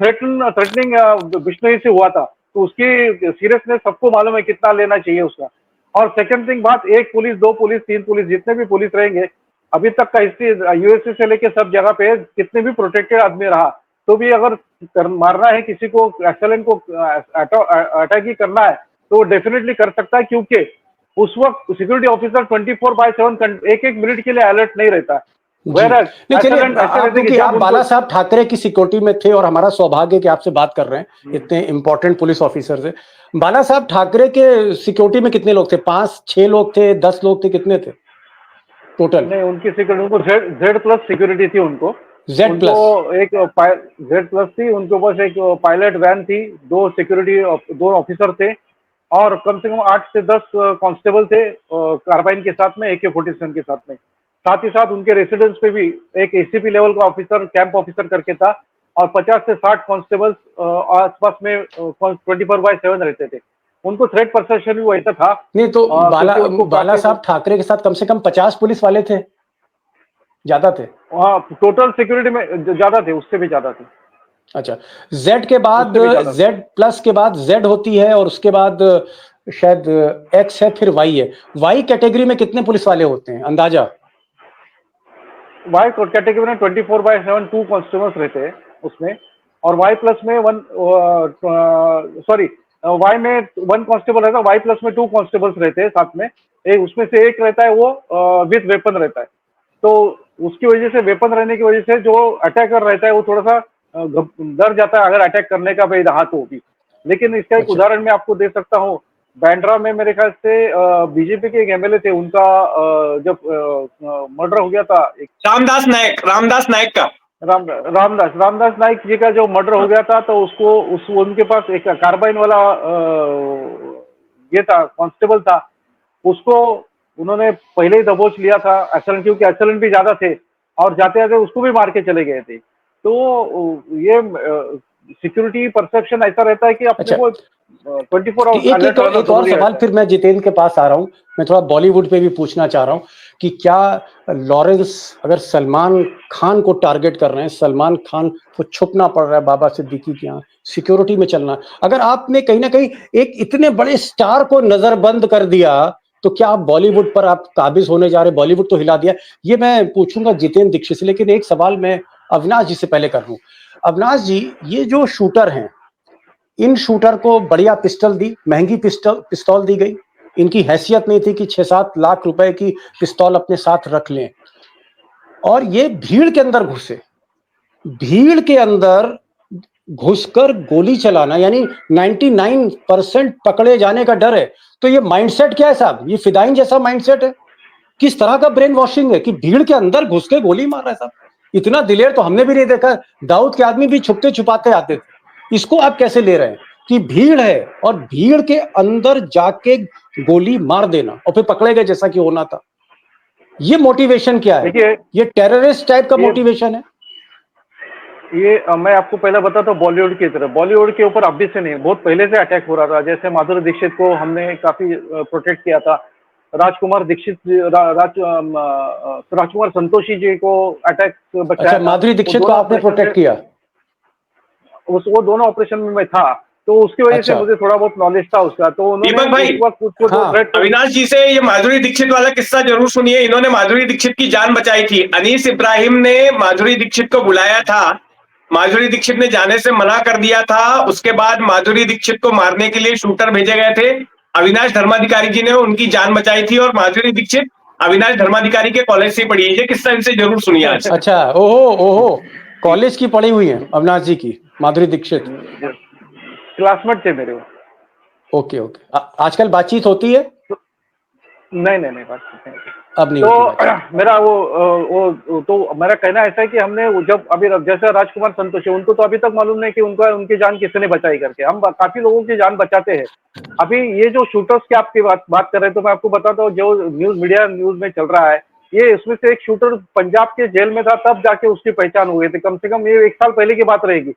थ्रेटनिंग बिश्नोई से हुआ था, तो उसकी सीरियसनेस सबको मालूम है कितना लेना चाहिए उसका। और सेकंड थिंग बात, 1 पुलिस, 2 पुलिस, 3 पुलिस, जितने भी पुलिस रहेंगे, अभी तक का हिस्ट्री यूएसए से लेके सब जगह पे कितने भी प्रोटेक्टेड आदमी रहा, तो भी अगर मारना है किसी को, एक्सेलेंट को अटैक ही करना है, तो डेफिनेटली कर सकता है, क्योंकि उस वक्त सिक्योरिटी ऑफिसर 24/7 एक मिनट के लिए अलर्ट नहीं रहता है। आप बाला साहब ठाकरे की सिक्योरिटी में थे और हमारा सौभाग्य कि आपसे बात कर रहे हैं, इतने इंपॉर्टेंट पुलिस ऑफिसर से। बाला साहब ठाकरे के सिक्योरिटी में कितने लोग थे? 5-6 लोग थे, 10 लोग थे, कितने थे टोटल? नहीं, उनकी सिक्योरिटी, उनको Z+ सिक्योरिटी थी, उनको Z+, एक Z+ थी, उनके पास एक पायलट वैन थी, 2 ऑफिसर थे, और कम से कम 8 से 10 कांस्टेबल थे कार्बाइन के साथ में, AK-47 के साथ में। साथ ही साथ उनके रेसिडेंस पे भी एक ACP लेवल का ऑफिसर, कैंप ऑफिसर करके था, और 50 से 60 कांस्टेबल्स आसपास में 24/7 रहते थे। उनको थ्रेट परसेप्शन भी वैसा था। नहीं तो क्योंकि उनको बाला साहब ठाकरे के साथ कम से कम 50 पुलिस वाले थे, ज्यादा थे? हाँ, टोटल सिक्योरिटी में ज्यादा थे, उससे भी ज्यादा थे। अच्छा, जेड के बाद, उससे भी ज्यादा। जेड प्लस के बाद जेड होती है और उसके बाद शायद एक्स है, फिर वाई है। वाई कैटेगरी में कितने पुलिस वाले होते हैं अंदाजा? वाई कैटेगरी में 24/7 2 कांस्टेबल्स रहते हैं उसमें, और वाई प्लस में वाई में 1 कांस्टेबल रहता है, वाई प्लस में 2 कांस्टेबल्स रहते हैं साथ में। एक उसमें से एक रहता है वो विथ वेपन रहता है, तो उसकी वजह से, वेपन रहने की वजह से जो अटैकर रहता है वो थोड़ा सा डर जाता है अगर अटैक करने का भाई रहा तो भी। लेकिन इसका एक अच्छा। उदाहरण मैं आपको दे सकता हूँ। बांद्रा में मेरे ख्याल से बीजेपी के एक एमएलए थे, उनका जब मर्डर हो गया था, एक रामदास नायक का रामदास नाइक जी का जो मर्डर हो गया था, तो उनके पास एक कार्बाइन वाला ये था, कांस्टेबल था, उसको उन्होंने पहले ही दबोच लिया था एसएलएन, क्योंकि एसएलएन भी ज्यादा थे और जाते जाते उसको भी मार के चले गए थे। तो ये सिक्योरिटी परसेप्शन ऐसा रहता है कि अपने अच्छा। को 24 आवर्स एक और सवाल फिर मैं जितेंद्र के पास आ रहा हूं। मैं थोड़ा बॉलीवुड पे भी पूछना चाह रहा हूं कि क्या लॉरेंस अगर सलमान खान को टारगेट कर रहे हैं, सलमान खान को छुपना पड़ रहा है बाबा सिद्दीकी के यहाँ, सिक्योरिटी में चलना, अगर आपने कहीं ना कहीं एक इतने बड़े स्टार को नजरबंद कर दिया तो क्या आप बॉलीवुड पर आप काबिज होने जा रहे? बॉलीवुड तो हिला दिया। ये मैं पूछूंगा जितेंद्र दीक्षित से, लेकिन एक सवाल मैं अविनाश जी से पहले कर लूं। अविनाश जी, ये जो शूटर हैं, इन शूटर को बढ़िया पिस्टल दी, महंगी पिस्तौल दी गई। इनकी हैसियत नहीं थी कि 6-7 लाख रुपए की पिस्तौल अपने साथ रख लें, और ये भीड़ के अंदर घुसे, भीड़ के अंदर घुसकर गोली चलाना, यानी 99% पकड़े जाने का डर है। तो ये माइंडसेट क्या है साहब? ये फिदाइन जैसा माइंडसेट है? किस तरह का ब्रेन वॉशिंग है कि भीड़ के अंदर घुस के गोली मार रहा है साहब? इतना दिलेर तो हमने भी नहीं देखा। दाऊद के आदमी भी छुपते छुपाते आते थे। इसको आप कैसे ले रहे हैं कि भीड़ है और भीड़ के अंदर जाके गोली मार देना और फिर पकड़े गए जैसा कि होना था? ये मोटिवेशन क्या है? देखिए, ये टेररिस्ट टाइप का मोटिवेशन है? ये मैं आपको पहले बताता हूँ बॉलीवुड की तरफ। बॉलीवुड के ऊपर अभी से नहीं, बहुत पहले से अटैक हो रहा था। जैसे माधुरी दीक्षित को हमने काफी प्रोटेक्ट किया था, राजकुमार दीक्षित राजकुमार संतोषी जी को अटैक बचाया। अच्छा, माधुरी दीक्षित को आपने प्रोटेक्ट किया? वो दोनों ऑपरेशन में मैं था, तो उसकी वजह से मुझे थोड़ा बहुत नॉलेज था उसका। तो उन्होंने दीपक भाई, अविनाश जी से ये माधुरी दीक्षित वाला किस्सा जरूर सुनिए। इन्होंने माधुरी दीक्षित की जान बचाई थी। अनीस इब्राहिम ने माधुरी दीक्षित को बुलाया था, माधुरी दीक्षित ने जाने से मना कर दिया था। उसके बाद माधुरी दीक्षित को मारने के लिए शूटर भेजे गए थे। अविनाश धर्माधिकारी जी ने उनकी जान बचाई थी और माधुरी दीक्षित अविनाश धर्माधिकारी के कॉलेज से पढ़ी है। ये किस्सा इनसे जरूर सुनिए आज। अच्छा, ओहो, कॉलेज की पढ़ी हुई है अविनाश जी की माधुरी दीक्षित? क्लासमेट थे मेरे वो। ओके। आजकल बातचीत होती है? नहीं बातचीत नहीं। अब नहीं तो होती। मेरा वो तो मेरा कहना ऐसा है कि हमने जब अभी जैसे राजकुमार संतोषी, उनको तो अभी तक मालूम नहीं कि उनकी जान किसने बचाई करके। हम काफी लोगों की जान बचाते हैं। अभी ये जो शूटर्स की आपकी बात कर रहे हैं, तो मैं आपको बताता हूँ, जो न्यूज में चल रहा है, ये इसमें से एक शूटर पंजाब के जेल में था, तब जाके उसकी पहचान हुई थी। कम से कम ये 1 साल पहले की बात रहेगी।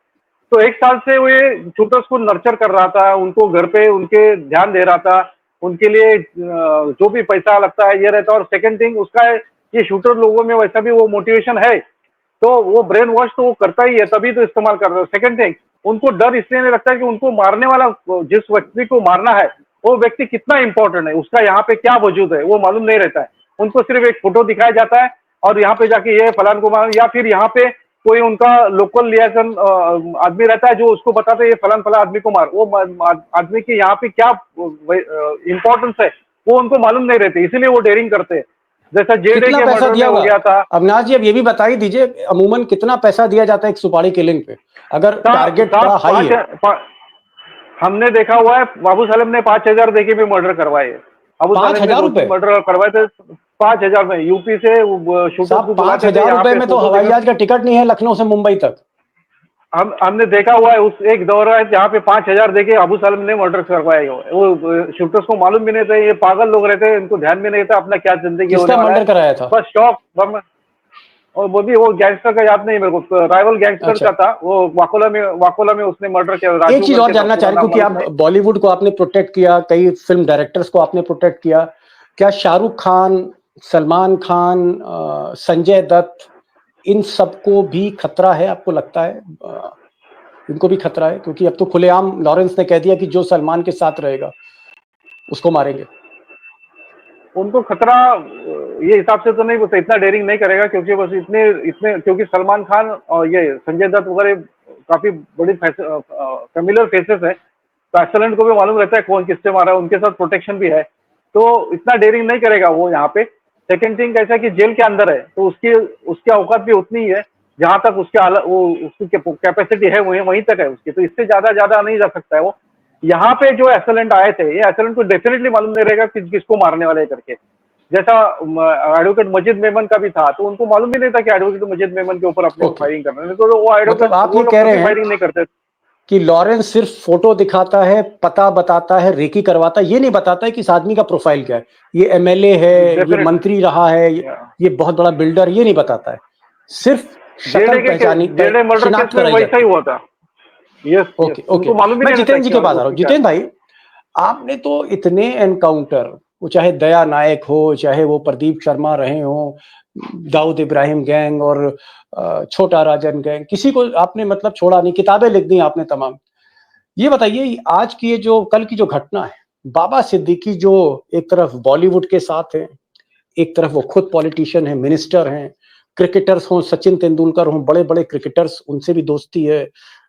तो 1 साल से वो ये शूटर्स को नर्चर कर रहा था, उनको घर पे उनके ध्यान दे रहा था, उनके लिए जो भी पैसा लगता है ये रहता है। और सेकंड थिंग उसका है, ये शूटर लोगों में वैसा भी वो मोटिवेशन है, तो वो ब्रेन वॉश तो वो करता ही है, तभी तो इस्तेमाल कर रहा है। सेकंड थिंग, उनको डर इसलिए नहीं लगता कि उनको मारने वाला, जिस व्यक्ति को मारना है, वो व्यक्ति कितना इंपॉर्टेंट है, उसका यहाँ पे क्या वजूद है, वो मालूम नहीं रहता है। उनको सिर्फ एक फोटो दिखाया जाता है और यहाँ पे जाके ये फलान को मार, या फिर यहाँ पे कोई उनका लोकल लियाजन आदमी रहता है जो उसको बताता है ये फलान आदमी को मार। वो आदमी की यहाँ पे क्या इंपॉर्टेंस है वो उनको मालूम नहीं रहती, इसीलिए वो डेयरिंग करते हैं। जैसा जेडे के मर्डर में हो गया था। अविनाश जी, अब ये भी बता ही दीजिए, अमूमन कितना पैसा दिया जाता है एक सुपारी किलिंग पे, अगर टारगेट बड़ा हाई है? हमने देखा हुआ है, बाबू सालेम ने 5,000 देके भी मर्डर करवाए। अबू सालेम ने मर्डर करवाए थे 5,000 में। यूपी से शूटर को 5,000 रुपए में तो हवाई जहाज का टिकट नहीं है लखनऊ से मुंबई तक। हमने देखा हुआ है, उस एक दौर है जहाँ पे 5,000 देके अबू सालेम ने मर्डर करवाए। वो शूटर्स को मालूम भी नहीं था, ये पागल लोग रहते हैं, इनको ध्यान भी नहीं था अपना क्या जिंदगी होने वाला है। मर्डर कराया था? बस शौक। और वो गैंगस्टर का याद नहीं मेरे को, राइवल गैंगस्टर अच्छा। का था वो, वाकोला में उसने मर्डर किया। एक चीज और जानना चाह रही हूँ, क्योंकि आप बॉलीवुड को आपने प्रोटेक्ट किया, कई फिल्म डायरेक्टर्स को आपने प्रोटेक्ट किया, क्या शाहरुख खान, सलमान खान, संजय दत्त, इन सबको भी खतरा है, आपको लगता है इनको भी खतरा है? क्योंकि अब तो खुलेआम लॉरेंस ने कह दिया कि जो सलमान के साथ रहेगा उसको मारेंगे। उनको खतरा ये हिसाब से तो नहीं, वो इतना डेयरिंग नहीं करेगा, क्योंकि बस इतने इतने क्योंकि सलमान खान और ये संजय दत्त वगैरह काफी बड़ी फेमिलियर फेसेस है, तो एक्सेलेंट को भी मालूम रहता है कौन किससे मारा है, उनके साथ प्रोटेक्शन भी है, तो इतना डेयरिंग नहीं करेगा वो यहाँ पे। सेकंड थिंग कैसा कि जेल के अंदर है, तो उसकी औकात भी उतनी ही है, जहां तक उसकी कैपेसिटी है वहीं तक है उसकी, तो इससे ज्यादा नहीं जा सकता है वो। यहाँ पे जो एसएलेंट आए थे, ये एसएलेंट को डेफिनेटली मालूम नहीं रहेगा कि किसको मारने वाले करके। जैसा एडवोकेट मजीद मेमन का भी था, तो उनको मालूम भी नहीं था कि एडवोकेट मजीद मेमन के ऊपर अपने फायरिंग करना है, तो वो एडवोकेट मतलब आप ये कह रहे हैं फायरिंग नहीं करते कि लॉरेंस सिर्फ फोटो दिखाता है, पता बताता है, रेकी करवाता है, ये नहीं बताता है कि इस आदमी का प्रोफाइल क्या है, ये एमएलए है, ये मंत्री रहा है, ये बहुत बड़ा बिल्डर, ये नहीं बताता है, सिर्फ शक्ल पहचानी शिनाख्त कराई वैसा ही हुआ था। Yes, okay okay. मैं जितेंद्र जी के पास आ रहा हूँ। जितेंद्र भाई, आपने तो इतने एनकाउंटर, वो चाहे दया नायक हो, चाहे वो प्रदीप शर्मा रहे हो, दाऊद इब्राहिम गैंग और छोटा राजन गैंग, किसी को आपने मतलब छोड़ा नहीं, किताबें लिख दी आपने तमाम। ये बताइए आज की ये जो कल की जो घटना है, बाबा सिद्दीकी जो एक तरफ बॉलीवुड के साथ है, एक तरफ वो खुद पॉलिटिशियन है, मिनिस्टर हैं, क्रिकेटर्स हों, सचिन तेंदुलकर हों, बड़े बड़े क्रिकेटर्स, उनसे भी दोस्ती है,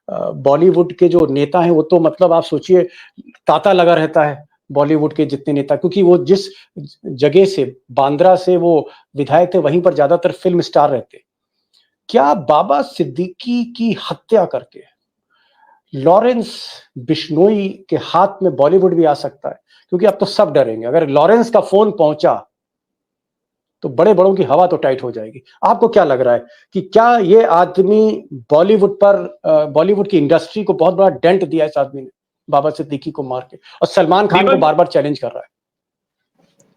बॉलीवुड के जो नेता हैं वो तो मतलब आप सोचिए तांता लगा रहता है बॉलीवुड के जितने नेता, क्योंकि वो जिस जगह से, बांद्रा से वो विधायक थे, वहीं पर ज्यादातर फिल्म स्टार रहते। क्या बाबा सिद्दीकी की हत्या करके लॉरेंस बिश्नोई के हाथ में बॉलीवुड भी आ सकता है? क्योंकि अब तो सब डरेंगे, अगर लॉरेंस का फोन पहुंचा तो बड़े बड़ों की हवा तो टाइट हो जाएगी। आपको क्या लग रहा है कि क्या ये आदमी बॉलीवुड की इंडस्ट्री को बहुत बड़ा डेंट दिया इस आदमी ने, बाबा सिद्दीकी को मार के, और सलमान खान को बार बार चैलेंज कर रहा है?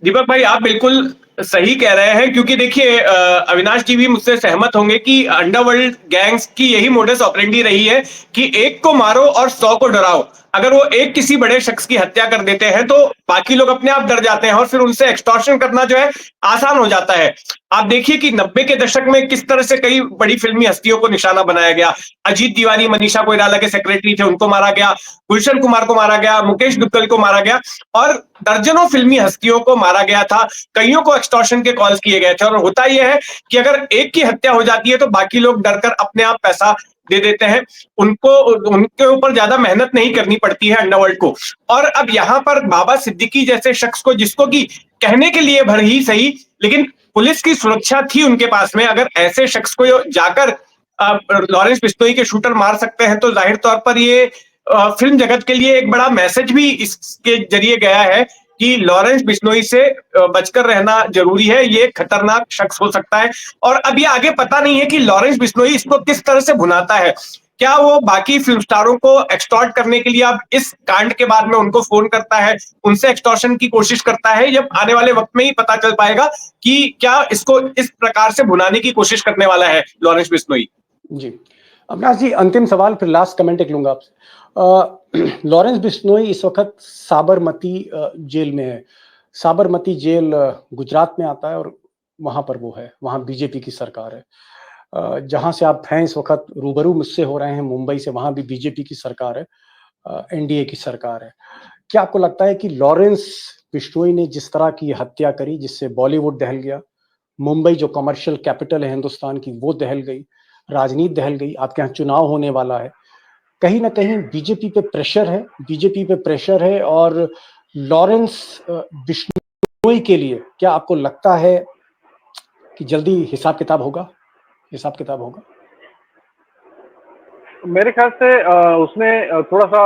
दीपक भाई, आप बिल्कुल सही कह रहे हैं, क्योंकि देखिए अविनाश जी भी मुझसे सहमत होंगे कि अंडरवर्ल्ड गैंग्स की यही मोडस ऑपरेंडी रही है कि एक को मारो और 100 को डराओ। अगर वो एक किसी बड़े शख्स की हत्या कर देते हैं तो बाकी लोग अपने आप डर जाते हैं और फिर उनसे एक्सटॉर्शन करना जो है आसान हो जाता है। आप देखिए कि 90 के दशक में किस तरह से कई बड़ी फिल्मी हस्तियों को निशाना बनाया गया। अजीत दीवानी मनीषा कोइराला के सेक्रेटरी थे, उनको मारा गया, गुलशन कुमार को मारा गया, मुकेश दुग्गल को मारा गया, और दर्जनों फिल्मी हस्तियों को मारा गया था, कईयों को एक्सटॉर्शन के कॉल्स किए गए थे। और होता यह है कि अगर एक की हत्या हो जाती है तो बाकी लोग डरकर अपने आप पैसा दे देते हैं, उनके ऊपर ज्यादा मेहनत नहीं करनी पड़ती है अंडरवर्ल्ड को। और अब यहां पर बाबा सिद्दीकी जैसे शख्स को, जिसको कि कहने के लिए भर ही सही, लेकिन पुलिस की सुरक्षा थी उनके पास में, अगर ऐसे शख्स को जाकर लॉरेंस बिश्नोई के शूटर मार सकते हैं तो जाहिर तौर पर ये फिल्म जगत के लिए एक बड़ा मैसेज भी इसके जरिए गया है कि लॉरेंस बिश्नोई से बचकर रहना जरूरी है, ये खतरनाक शख्स हो सकता है। और अब ये आगे पता नहीं है कि लॉरेंस बिश्नोई इसको किस तरह से भुनाता है। क्या वो बाकी फिल्म स्टारों को एक्सटॉर्ट करने के लिए अब इस कांड के बाद में उनको फोन करता है, उनसे एक्सटॉर्शन की कोशिश करता है? जब आने वाले वक्त में ही पता चल पाएगा कि क्या इसको इस प्रकार से भुनाने की कोशिश करने वाला है लॉरेंस बिश्नोई। जी अविनाश जी, अंतिम सवाल, फिर लास्ट कमेंट एक लूंगा आपसे। लॉरेंस बिश्नोई इस वक्त साबरमती जेल में है। साबरमती जेल गुजरात में आता है और वहां पर वो है, वहां बीजेपी की सरकार है। जहां से आप हैं इस वक्त रूबरू मुझसे हो रहे हैं, मुंबई से, वहां भी बीजेपी की सरकार है, एनडीए की सरकार है। क्या आपको लगता है कि लॉरेंस बिश्नोई ने जिस तरह की हत्या करी, जिससे बॉलीवुड दहल गया, मुंबई जो कमर्शियल कैपिटल है हिंदुस्तान की वो दहल गई, राजनीति दहल गई, आपके यहाँ चुनाव होने वाला है, कहीं ना कहीं बीजेपी पे प्रेशर है, और लॉरेंस बिश्नोई के लिए क्या आपको लगता है कि जल्दी हिसाब किताब होगा? मेरे ख्याल से उसने थोड़ा सा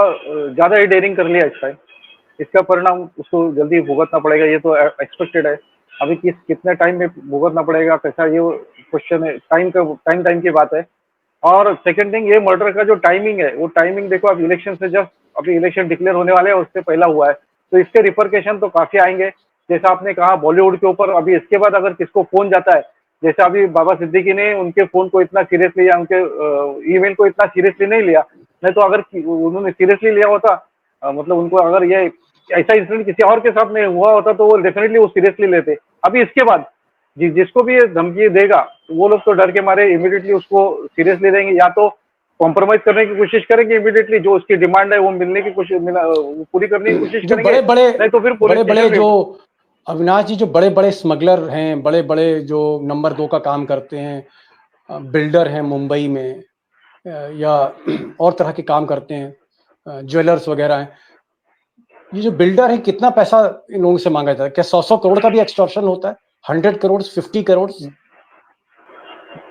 ज्यादा ही डेयरिंग कर लिया इस टाइम, इसका परिणाम उसको जल्दी भुगतना पड़ेगा, ये तो एक्सपेक्टेड है। अभी कितने टाइम में भुगतना पड़ेगा कैसा, ये क्वेश्चन है, टाइम की बात है। और सेकंड थिंग, ये मर्डर का जो टाइमिंग है, वो टाइमिंग देखो, अब इलेक्शन से जस्ट अभी इलेक्शन डिक्लेयर होने वाले हैं, उससे पहला हुआ है, तो इसके रिपरकेशन तो काफी आएंगे। जैसा आपने कहा बॉलीवुड के ऊपर, अभी इसके बाद अगर किसको फोन जाता है, जैसे अभी बाबा सिद्दीकी ने उनके फोन को इतना सीरियसली या उनके ईमेल को इतना सीरियसली नहीं लिया, नहीं तो अगर उन्होंने सीरियसली लिया होता, मतलब उनको अगर ये ऐसा इंसिडेंट किसी और के साथ में हुआ होता तो वो डेफिनेटली वो सीरियसली लेते। अभी इसके बाद जिसको भी ये धमकी देगा तो वो लोग तो डर के मारे इमीडिएटली उसको सीरियसली लेंगे, या तो कॉम्प्रोमाइज करने की कोशिश करेंगे, इमीडिएटली जो उसकी डिमांड है वो मिलने की कोशिश पूरी करने की कोशिश जो करेंगे, बड़े बड़े नहीं तो फिर बड़े बड़े जो अविनाश जी, जो बड़े बड़े स्मगलर हैं, बड़े बड़े जो नंबर 2 का काम करते हैं, बिल्डर हैं मुंबई में, या और तरह के काम करते हैं, ज्वेलर्स वगैरह हैं, ये जो बिल्डर है कितना पैसा इन लोगों से मांगा जाता है? क्या 100 करोड़ का भी एक्सटॉर्शन होता है? 100 करोड़, 50 करोड़?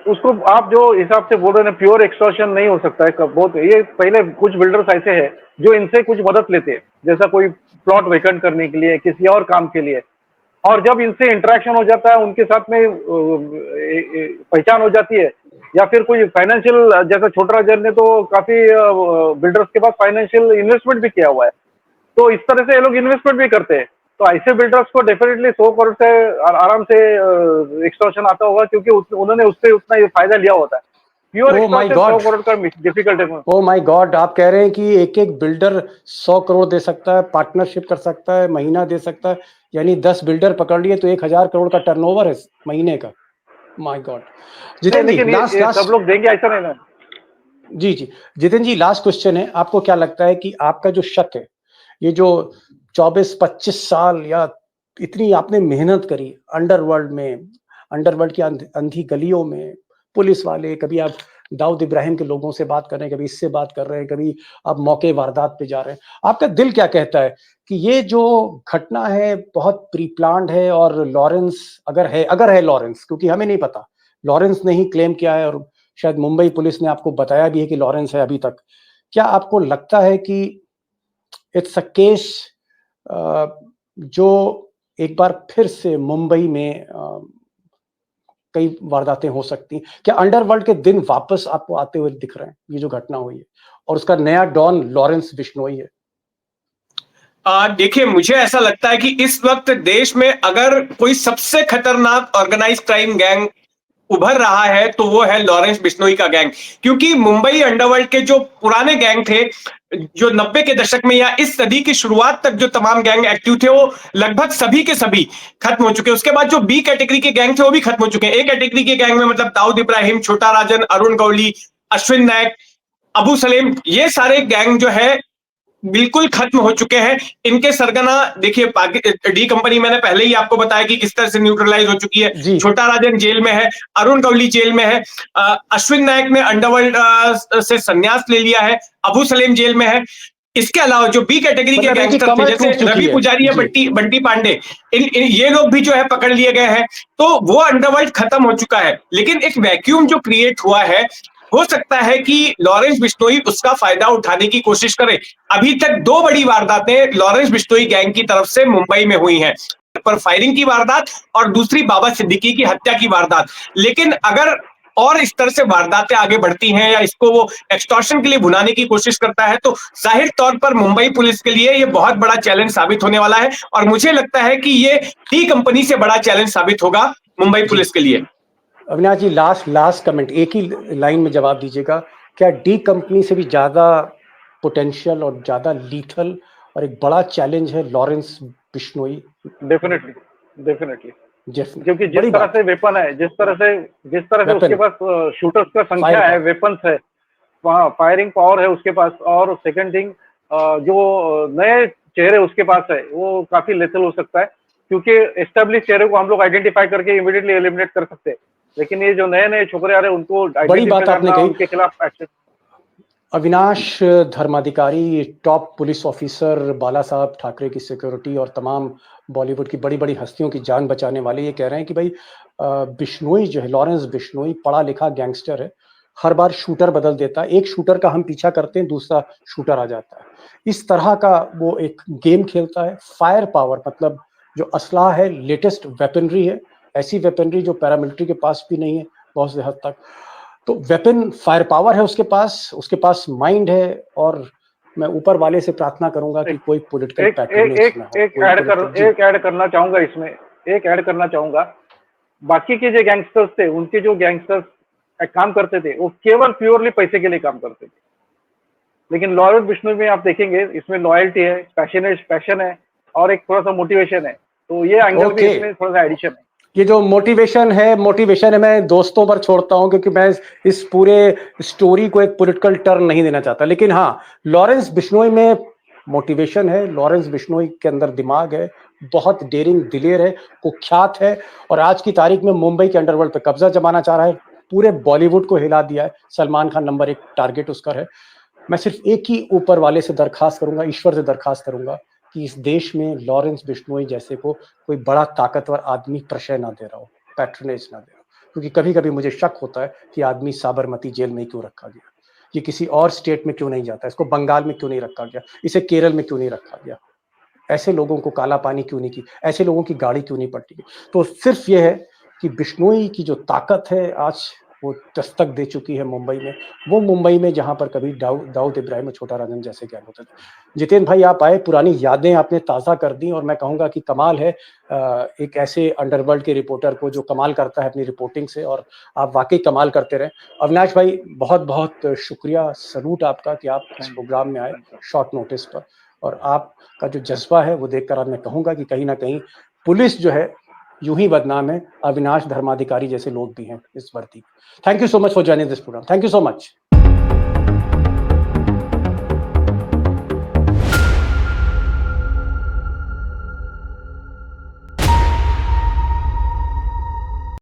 उसको आप जो हिसाब से बोल रहे हैं प्योर एक्सटॉर्शन नहीं हो सकता है। बहुत ये पहले कुछ बिल्डर्स ऐसे हैं जो इनसे कुछ मदद लेते हैं, जैसा कोई प्लॉट वेकेंट करने के लिए, किसी और काम के लिए, और जब इनसे इंटरेक्शन हो जाता है, उनके साथ में पहचान हो जाती है, या फिर कोई फाइनेंशियल, जैसा छोटा राजन ने तो काफी बिल्डर्स के पास फाइनेंशियल इन्वेस्टमेंट भी किया हुआ है, तो इस तरह से ये लोग इन्वेस्टमेंट भी करते हैं। तो ऐसे बिल्डर्स को डेफिनेटली 100 करोड़ से आराम से एक्सटॉर्शन आता होगा, क्योंकि उन्होंने उससे उतना ये फायदा लिया होता है। प्योर एक्सटॉर्शन 100 करोड़ का डिफिकल्ट है। ओ माय गॉड, आप कह रहे हैं कि एक एक बिल्डर 100 करोड़ दे सकता है, पार्टनरशिप कर सकता है, महीना दे सकता है, यानी 10 बिल्डर पकड़ लिए तो 1000 करोड़ का टर्नओवर है महीने का। My god. Jitendra ji, last सब लोग देंगे ऐसा नहीं ना। जी जी, जितेंद्र जी, लास्ट क्वेश्चन है, आपको क्या लगता है कि आपका जो शक है, ये जो 24-25 साल या इतनी आपने मेहनत करी अंडरवर्ल्ड में, अंडरवर्ल्ड की अंधी गलियों में, पुलिस वाले, कभी आप दाऊद इब्राहिम के लोगों से बात कर रहे हैं, कभी इससे बात कर रहे हैं, कभी आप मौके वारदात पे जा रहे हैं, आपका दिल क्या कहता है कि ये जो घटना है बहुत प्री प्लान्ड है, और लॉरेंस अगर है लॉरेंस, क्योंकि हमें नहीं पता, लॉरेंस ने ही क्लेम किया है और शायद मुंबई पुलिस ने आपको बताया भी है कि लॉरेंस है अभी तक, क्या आपको लगता है कि इट्स अ केस जो एक बार फिर से मुंबई में कई वारदातें हो सकती हैं? क्या अंडरवर्ल्ड के दिन वापस आपको आते हुए दिख रहे हैं, ये जो घटना हुई है, और उसका नया डॉन लॉरेंस बिश्नोई है? देखिए, मुझे ऐसा लगता है कि इस वक्त देश में अगर कोई सबसे खतरनाक ऑर्गेनाइज क्राइम गैंग उभर रहा है तो वो है लॉरेंस बिश्नोई का गैंग। क्योंकि मुंबई अंडरवर्ल्ड के जो पुराने गैंग थे, जो 90 के दशक में या इस सदी की शुरुआत तक जो तमाम गैंग एक्टिव थे, वो लगभग सभी के सभी खत्म हो चुके हैं। उसके बाद जो बी कैटेगरी के गैंग थे वो भी खत्म हो चुके हैं। ए कैटेगरी के गैंग में मतलब दाऊद इब्राहिम, छोटा राजन, अरुण गौली, अश्विन नायक, अबू सलेम, ये सारे गैंग जो है बिल्कुल खत्म हो चुके हैं। इनके सरगना देखिए, डी कंपनी मैंने पहले ही आपको बताया कि किस तरह से न्यूट्रलाइज हो चुकी है। छोटा राजन जेल में है, अरुण गौली जेल में है, अश्विन नायक ने अंडरवर्ल्ड से संन्यास ले लिया है, अबू सलेम जेल में है। इसके अलावा जो बी कैटेगरी के गैंगस्टर थे, जैसे रवि पुजारी या बंटी पांडे, ये लोग भी जो है पकड़ लिए गए हैं। तो वो अंडरवर्ल्ड खत्म हो चुका है, लेकिन एक वैक्यूम जो क्रिएट हुआ है, हो सकता है कि लॉरेंस बिश्नोई उसका फायदा उठाने की कोशिश करे। अभी तक 2 बड़ी वारदातें लॉरेंस बिश्नोई गैंग की तरफ से मुंबई में हुई हैं, पर फायरिंग की वारदात और दूसरी बाबा सिद्दीकी की हत्या की वारदात। लेकिन अगर और इस तरह से वारदातें आगे बढ़ती हैं या इसको वो एक्सटॉर्शन के लिए भुनाने की कोशिश करता है, तो जाहिर तौर पर मुंबई पुलिस के लिए ये बहुत बड़ा चैलेंज साबित होने वाला है। और मुझे लगता है कि ये डी कंपनी से बड़ा चैलेंज साबित होगा मुंबई पुलिस के लिए। अविनाश जी, लास्ट कमेंट, एक ही लाइन में जवाब दीजिएगा, क्या डी कंपनी से भी ज्यादा पोटेंशियल और ज्यादा लीथल और एक बड़ा चैलेंज है लॉरेंस बिश्नोई? डेफिनेटली, क्योंकि जिस तरह से वेपन है, जिस तरह से उसके पास शूटर्स का संख्या है, वेपन्स है, फायरिंग पावर है उसके पास, और सेकंड थिंग जो नए चेहरे उसके पास है वो काफी लेथल हो सकता है, क्योंकि एस्टेब्लिश चेहरे को हम लोग आइडेंटिफाई करके इमीडिएटली एलिमिनेट कर सकते हैं, लेकिन ये जो नए छोकरे आ रहे हैं उनको बड़ी बात आपने कही, उनके खिलाफ action. Avinash Dharmadhikari, top police officer, Balasaheb Thackeray की सिक्योरिटी और तमाम बॉलीवुड की बड़ी बड़ी हस्तियों की जान बचाने वाले, ये कह रहे हैं कि भाई बिश्नोई जो है, लॉरेंस बिश्नोई पढ़ा लिखा गैंगस्टर है, हर बार शूटर बदल देता है, एक शूटर का हम पीछा करते हैं, दूसरा शूटर आ जाता है, इस तरह का वो एक गेम खेलता है। फायर पावर मतलब जो असलाह है, लेटेस्ट वेपनरी है, ऐसी वेपनरी जो पैरामिलिट्री के पास भी नहीं है बहुत से हद तक, तो वेपन फायर पावर है उसके पास माइंड है, और मैं ऊपर वाले से प्रार्थना करूंगा कि कोई पॉलिटिकल एक ऐड करना चाहूंगा इसमें, एक ऐड करना चाहूंगा। बाकी के जो गैंगस्टर्स थे, उनके जो गैंगस्टर्स काम करते थे वो केवल प्योरली पैसे के लिए काम करते थे। लेकिन लॉरेंस बिश्नोई में आप देखेंगे इसमें लॉयल्टी है, पैशन है और एक थोड़ा सा मोटिवेशन है। तो ये एंगल भी Okay. इसमें थोड़ा सा एडिशन है। ये जो मोटिवेशन है मैं दोस्तों पर छोड़ता हूं, क्योंकि मैं इस पूरे स्टोरी को एक पॉलिटिकल टर्न नहीं देना चाहता। लेकिन हाँ, लॉरेंस बिश्नोई में मोटिवेशन है, लॉरेंस बिश्नोई के अंदर दिमाग है, बहुत डेरिंग दिलेर है, कुख्यात है, और आज की तारीख में मुंबई के अंडरवर्ल्ड पे कब्जा जमाना चाह रहा है, पूरे बॉलीवुड को हिला दिया है। सलमान खान नंबर 1 टारगेट उसका है। मैं सिर्फ एक ही ऊपर वाले से दरखास्त करूंगा, ईश्वर से दरखास्त करूंगा कि इस देश में लॉरेंस बिश्नोई जैसे को कोई बड़ा ताकतवर आदमी प्रशय ना दे रहा हो, पैट्रनेज ना दे रहा हो। क्योंकि कभी कभी मुझे शक होता है कि आदमी साबरमती जेल में क्यों रखा गया, ये किसी और स्टेट में क्यों नहीं जाता, इसको बंगाल में क्यों नहीं रखा गया, इसे केरल में क्यों नहीं रखा गया, ऐसे लोगों को काला पानी क्यों नहीं की, ऐसे लोगों की गाड़ी क्यों नहीं पलटी। तो सिर्फ ये है कि बिश्नोई की जो ताकत है आज वो दस्तक दे चुकी है मुंबई में, वो मुंबई में जहां पर कभी दाऊद इब्राहिम और छोटा राजन जैसे गैंग होते थे। जितेंद्र भाई आप आए, पुरानी यादें आपने ताज़ा कर दी, और मैं कहूँगा कि कमाल है एक ऐसे अंडरवर्ल्ड के रिपोर्टर को जो कमाल करता है अपनी रिपोर्टिंग से, और आप वाकई कमाल करते रहे। अविनाश भाई बहुत बहुत शुक्रिया, सलूट आपका कि आप इस प्रोग्राम में आए शॉर्ट नोटिस पर, और आपका जो जज्बा है वो देखकर आज मैं कहूँगा कि कहीं ना कहीं पुलिस जो है यूं ही बदनाम है, अविनाश धर्माधिकारी जैसे लोग भी हैं इस वर्दी। Thank you so much for joining this programme, thank you so much.